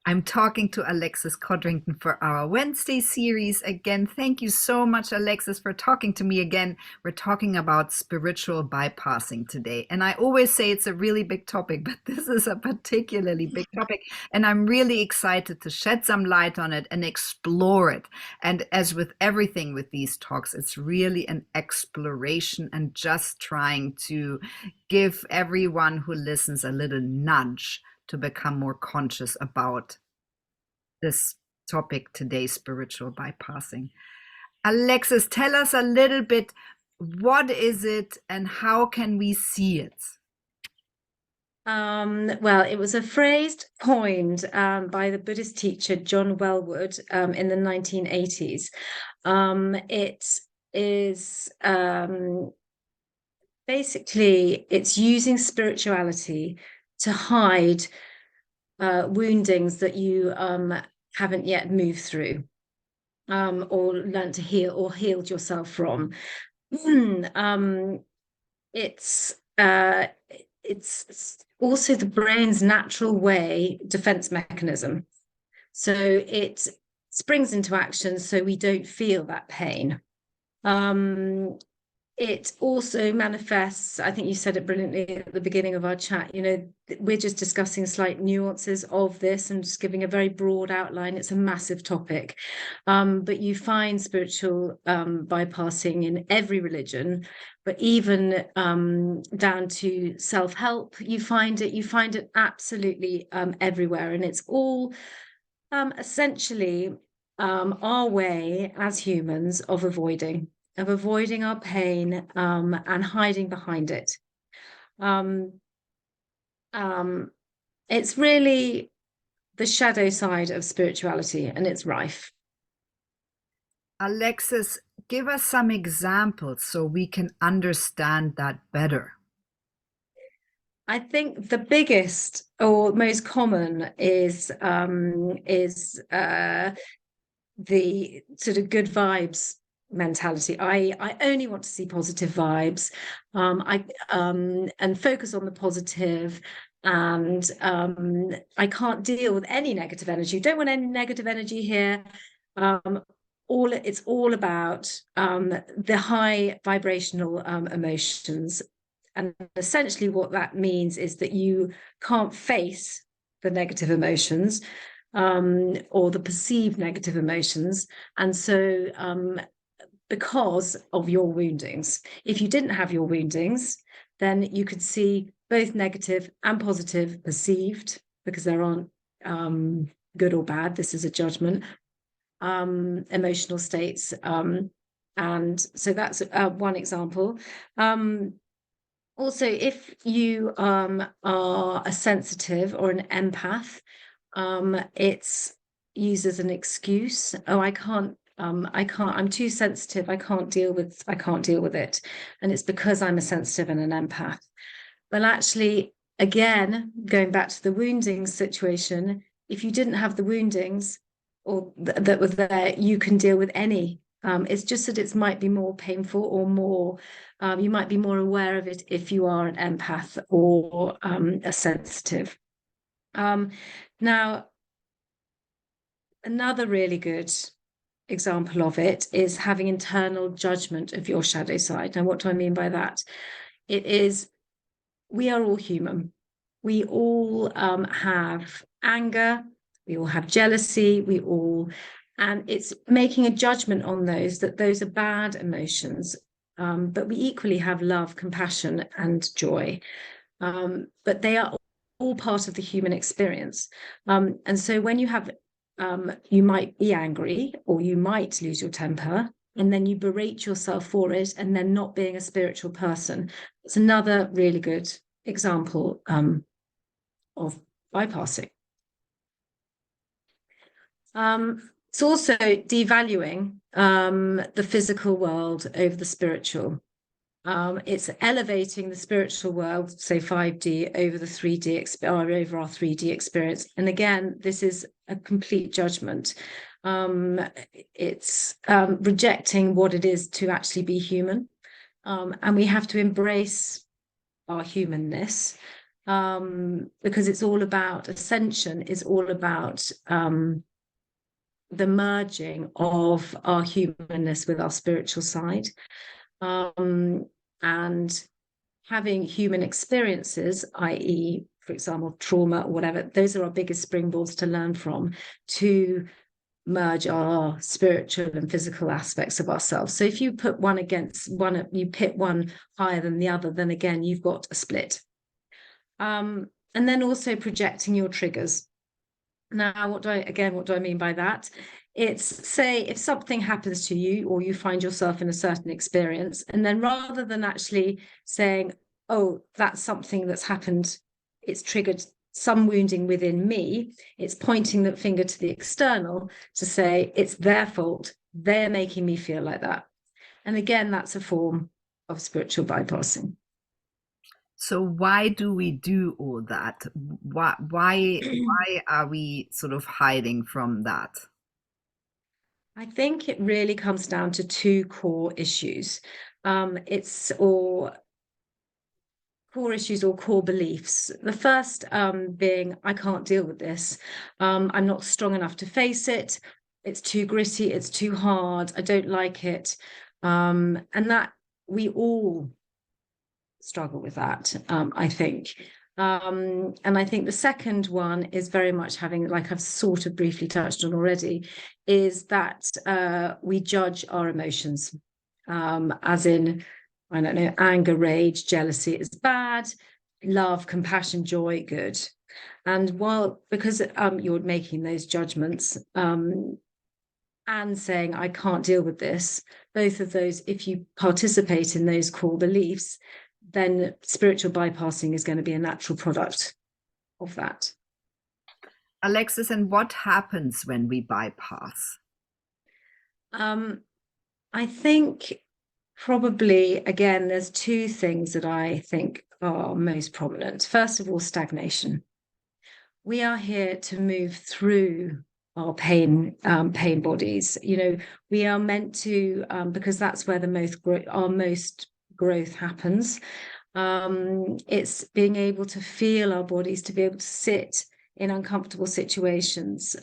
I'm talking to Alexis Codrington for our Wednesday series. Again, thank you so much, Alexis, for talking to me again. We're talking about spiritual bypassing today. And I always say it's a really big topic, but this is a particularly big topic. And I'm really excited to shed some light on it and explore it. And as with everything with these talks, it's really an exploration and just trying to give everyone who listens a little nudge to become more conscious about this topic today, spiritual bypassing. Alexis, tell us a little bit, what is it and how can we see it? Well, it was a phrase coined by the Buddhist teacher John Welwood in the 1980s. It is basically, it's using spirituality to hide woundings that you haven't yet moved through or learned to heal or healed yourself from. It's also the brain's natural defense mechanism. So it springs into action so we don't feel that pain. It also manifests, I think you said it brilliantly at the beginning of our chat, we're just discussing slight nuances of this and just giving a very broad outline. It's a massive topic. But you find spiritual bypassing in every religion, but even down to self-help, you find it absolutely everywhere. And it's all essentially our way as humans of avoiding our pain and hiding behind it. It's really the shadow side of spirituality, and it's rife. Alexis, give us some examples so we can understand that better. I think the biggest or most common is the sort of good vibes mentality. I only want to see positive vibes. And focus on the positive. And I can't deal with any negative energy. Don't want any negative energy here. It's all about the high vibrational emotions. And essentially what that means is that you can't face the negative emotions or the perceived negative emotions. And so because of your woundings. If you didn't have your woundings, then you could see both negative and positive perceived, because there aren't good or bad. This is a judgment, emotional states. And so that's one example. Also, if you are a sensitive or an empath, it's used as an excuse. Oh, I'm too sensitive. I can't deal with it. And it's because I'm a sensitive and an empath. But actually, again, going back to the woundings situation, if you didn't have the woundings or that were there, you can deal with any. It's just that it might be more painful or more, you might be more aware of it if you are an empath or a sensitive. Now, another really good example of it is having internal judgment of your shadow side. Now, what do I mean by that? It is, we are all human. We all have anger. We all have jealousy. And it's making a judgment on those are bad emotions. But we equally have love, compassion, and joy. But they are all part of the human experience. And so when you have you might be angry or you might lose your temper, and then you berate yourself for it, and then not being a spiritual person. It's another really good example of bypassing. It's also devaluing the physical world over the spiritual. It's elevating the spiritual world, say 5D, over the 3D or over our 3D experience. And again, this is a complete judgment. It's rejecting what it is to actually be human. And we have to embrace our humanness. because it's all about ascension, is all about the merging of our humanness with our spiritual side, and having human experiences, i.e., for example, trauma or whatever, those are our biggest springboards to learn from, to merge our spiritual and physical aspects of ourselves. So if you put one against one, you pit one higher than the other, then again, you've got a split. And then also projecting your triggers. Now, what do I mean by that? It's, say, if something happens to you or you find yourself in a certain experience, and then rather than actually saying, oh, that's something that's happened, it's triggered some wounding within me, it's pointing the finger to the external to say it's their fault, they're making me feel like that. And again, that's a form of spiritual bypassing. So why do we do all that? Why are we sort of hiding from that? I think it really comes down to two core issues. It's or core issues or core beliefs. The first being, I can't deal with this. I'm not strong enough to face it. It's too gritty. It's too hard. I don't like it. And that we all struggle with that, I think. And I think the second one is very much having, like I've sort of briefly touched on already, is that we judge our emotions, as in, I don't know, anger, rage, jealousy is bad, love, compassion, joy, good. And because you're making those judgments and saying, I can't deal with this, both of those, if you participate in those core beliefs, then spiritual bypassing is going to be a natural product of that. Alexis, and what happens when we bypass? I think probably, again, there's two things that I think are most prominent. First of all, stagnation. We are here to move through our pain bodies. We are meant to, because that's where our most growth happens. It's being able to feel our bodies, to be able to sit in uncomfortable situations.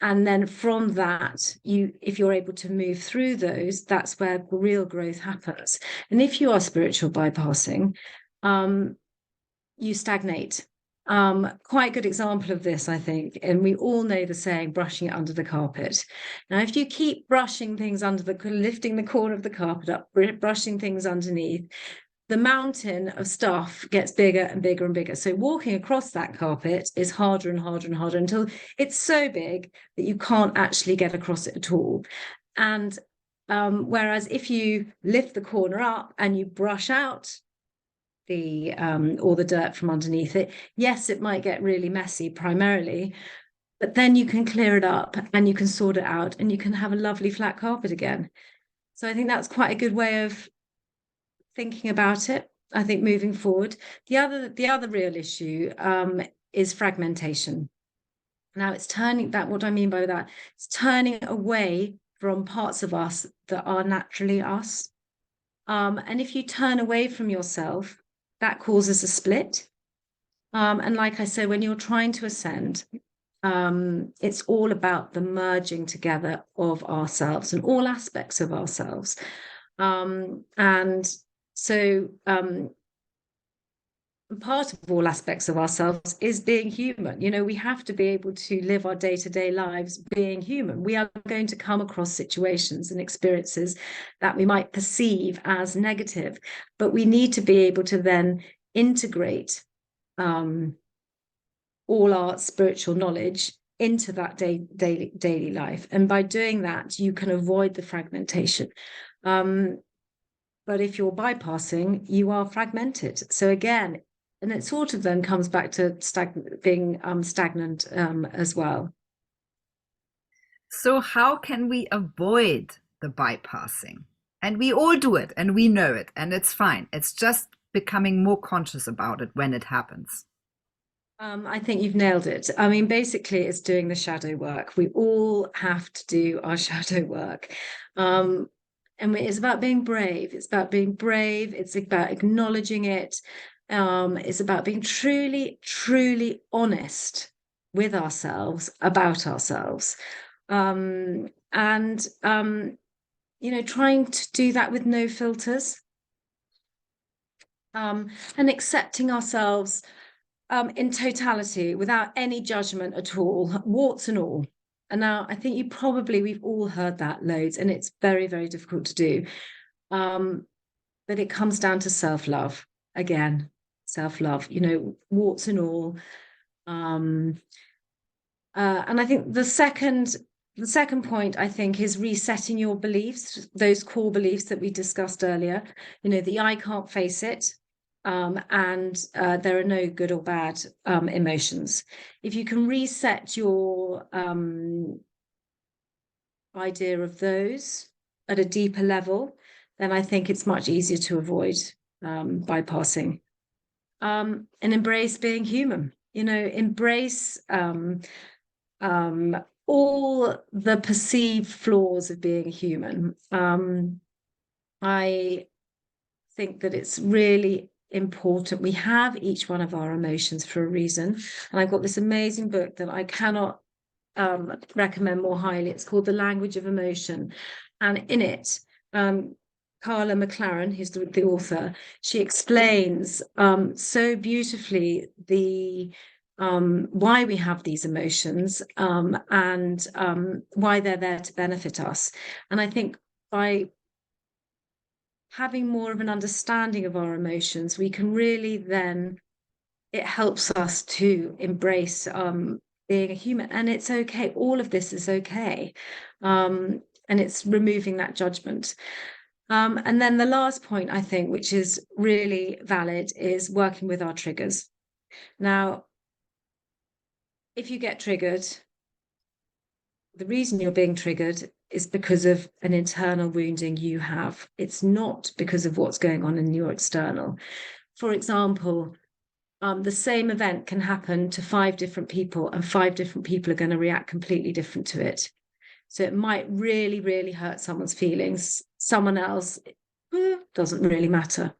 And then from that, if you're able to move through those, that's where real growth happens. And if you are spiritual bypassing, you stagnate. Quite a good example of this, I think, and we all know the saying, brushing it under the carpet. Now, if you keep brushing things lifting the corner of the carpet up, brushing things underneath, the mountain of stuff gets bigger and bigger and bigger. So walking across that carpet is harder and harder and harder until it's so big that you can't actually get across it at all. And whereas if you lift the corner up and you brush out all the dirt from underneath it, yes, it might get really messy primarily, but then you can clear it up and you can sort it out and you can have a lovely flat carpet again. So I think that's quite a good way of thinking about it, I think, moving forward. The other real issue is fragmentation. Now, it's turning that, what I mean by that, it's turning away from parts of us that are naturally us. And if you turn away from yourself, that causes a split. And like I said, when you're trying to ascend, it's all about the merging together of ourselves and all aspects of ourselves. And so part of all aspects of ourselves is being human. We have to be able to live our day-to-day lives being human. We are going to come across situations and experiences that we might perceive as negative, but we need to be able to then integrate all our spiritual knowledge into that daily life. And by doing that, you can avoid the fragmentation. But if you're bypassing, you are fragmented. So again, and it sort of then comes back to being stagnant as well. So how can we avoid the bypassing? And we all do it and we know it and it's fine. It's just becoming more conscious about it when it happens. I think you've nailed it. I mean, basically, it's doing the shadow work. We all have to do our shadow work. And it's about being brave. It's about being brave. It's about acknowledging it It's about being truly, truly honest with ourselves, about ourselves. And trying to do that with no filters. And accepting ourselves in totality, without any judgment at all, warts and all. And now I think we've all heard that loads, and it's very, very difficult to do. But it comes down to self-love again, self-love, warts and all. And I think the second point, I think, is resetting your beliefs, those core beliefs that we discussed earlier. The I can't face it, and there are no good or bad emotions. If you can reset your idea of those at a deeper level, then I think it's much easier to avoid bypassing. And embrace being human. Embrace all the perceived flaws of being human. I think that it's really important. We have each one of our emotions for a reason. And I've got this amazing book that I cannot recommend more highly. It's called The Language of Emotion. And in it, Carla McLaren, who's the author, she explains so beautifully the why we have these emotions, and why they're there to benefit us. And I think by having more of an understanding of our emotions, we can really then, it helps us to embrace being a human. And it's okay. All of this is okay. And it's removing that judgment. And then the last point, I think, which is really valid, is working with our triggers. Now, if you get triggered, the reason you're being triggered is because of an internal wounding you have. It's not because of what's going on in your external. For example, the same event can happen to 5 different people, and 5 different people are going to react completely different to it. So it might really, really hurt someone's feelings. Someone else, doesn't really matter.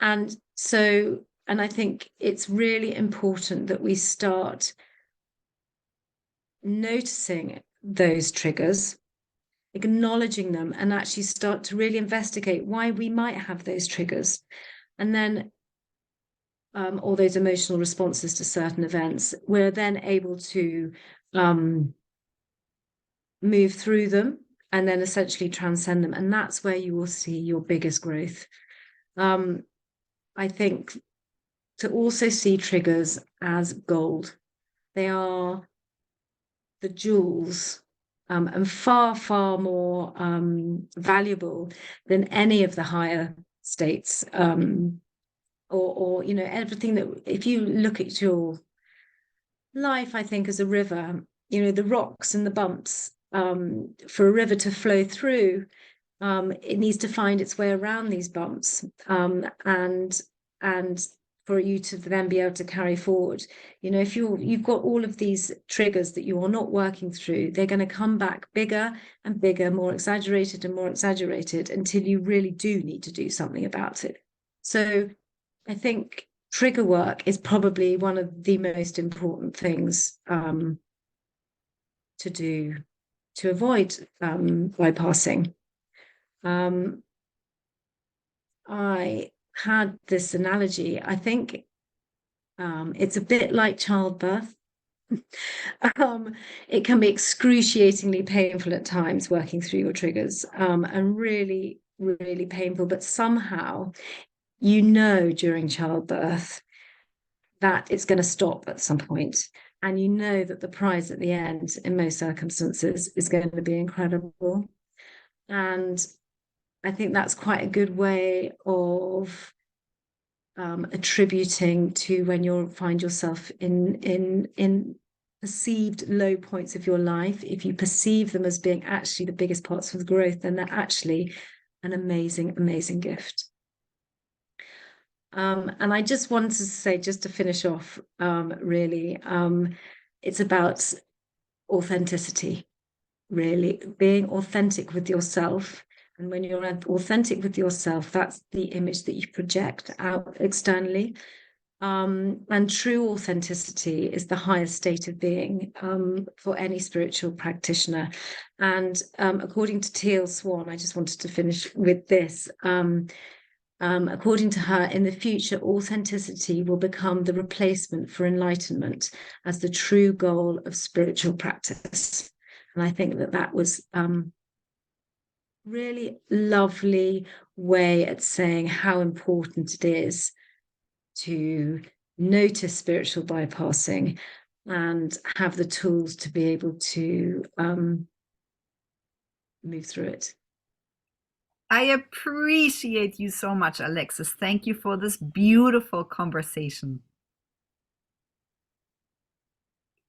And I think it's really important that we start noticing those triggers, acknowledging them, and actually start to really investigate why we might have those triggers. And then all those emotional responses to certain events, we're then able to move through them and then essentially transcend them. And that's where you will see your biggest growth. I think to also see triggers as gold. They are the jewels, and far, far more valuable than any of the higher states, or everything that, if you look at your life, I think, as a river, the rocks and the bumps, for a river to flow through, it needs to find its way around these bumps, and for you to then be able to carry forward. If you've got all of these triggers that you are not working through, they're going to come back bigger and bigger, more exaggerated and more exaggerated, until you really do need to do something about it. So I think trigger work is probably one of the most important things to do to avoid bypassing. I had this analogy. I think it's a bit like childbirth. It can be excruciatingly painful at times, working through your triggers, and really, really painful. But somehow, during childbirth that it's going to stop at some point. And that the prize at the end, in most circumstances, is going to be incredible. And I think that's quite a good way of attributing to when you find yourself in perceived low points of your life. If you perceive them as being actually the biggest parts of the growth, then they're actually an amazing, amazing gift. And I just wanted to say, just to finish off, really, it's about authenticity, really being authentic with yourself And when you're authentic with yourself, that's the image that you project out externally. And true authenticity is the highest state of being for any spiritual practitioner. And according to Teal Swan, I just wanted to finish with this. According to her, in the future, authenticity will become the replacement for enlightenment as the true goal of spiritual practice. And I think that that was really lovely way at saying how important it is to notice spiritual bypassing and have the tools to be able to move through it. I appreciate you so much, Alexis. Thank you for this beautiful conversation.